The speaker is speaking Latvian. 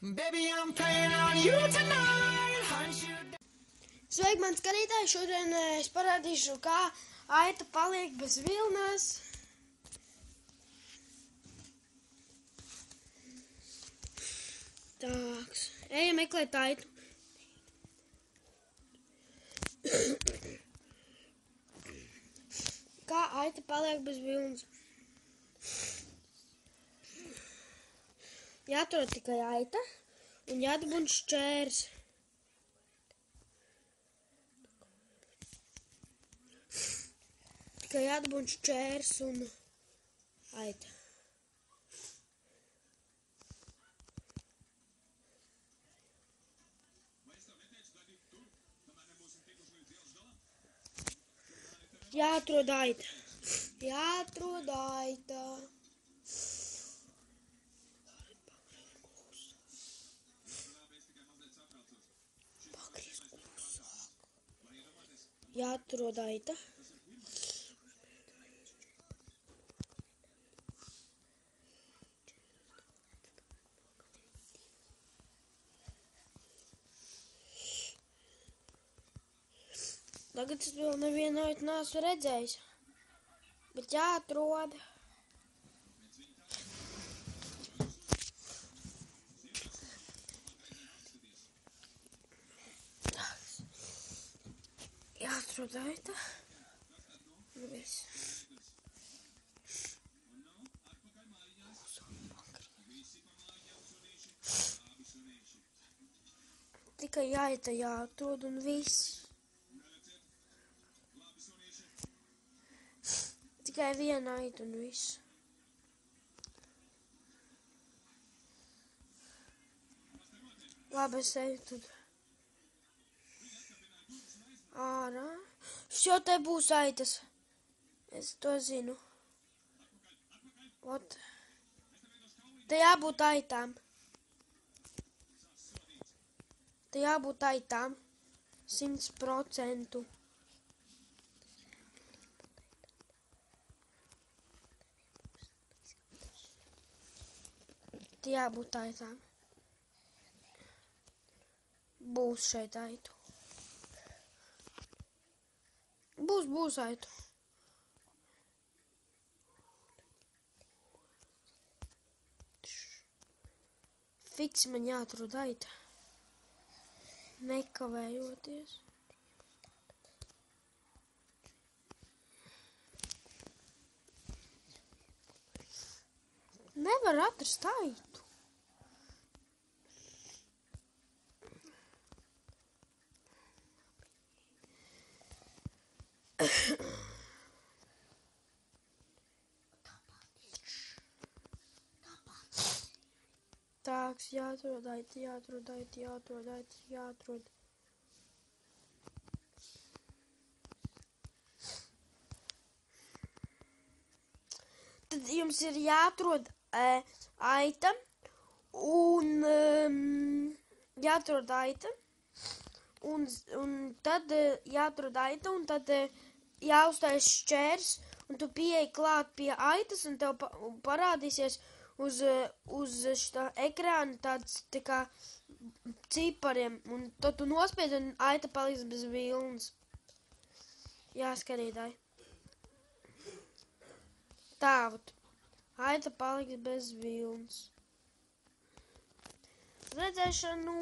Baby, I'm playing on you tonight. Hunt you down. Sveiki, man skatītāji! Šodien es parādīšu, kā aita paliek bez vilnas. Tāks. Ejam meklēt aitu. Kā aita paliek bez vilnas? Jāatrod tikai aita un jādabūn šķērs. Tikai jādabūn šķērs un aita. Jāatrod aita. Jāatrod aita. Jāatrod aita. Tagad es vēl nevienu aitu neesmu redzējis, bet jāatrod. Jāatrod aita. Un viss. Tikai aita jāatrod un viss. Tikai viena aita un viss. Labi, es eju tad ārā. Šo te būs aitas. Es to zinu. Ot. Te jābūt aitām. Te jābūt aitām. 100%. Te jābūt aitām. Būs šeit aitu. Būs aitu. Fiks man jāatrod aita. Nekavējoties. Nevar atrast aitu. Tāks, jāatrod aita, jāatrod aita, jāatrod aita, jāatrod. Tad jums ir jāatrod aita un jāatrod aita un tad jāatrod aita un tad jāuztais šķērs un tu pieeji klāt pie aitas un tev parādīsies uz šitā ekrāna tāds tā kā cipariem un tad tu nospied un aita paliks bez vilnas. Jā, skatītāji. Tāvat. Aita paliks bez vilnas. Redzēšanu!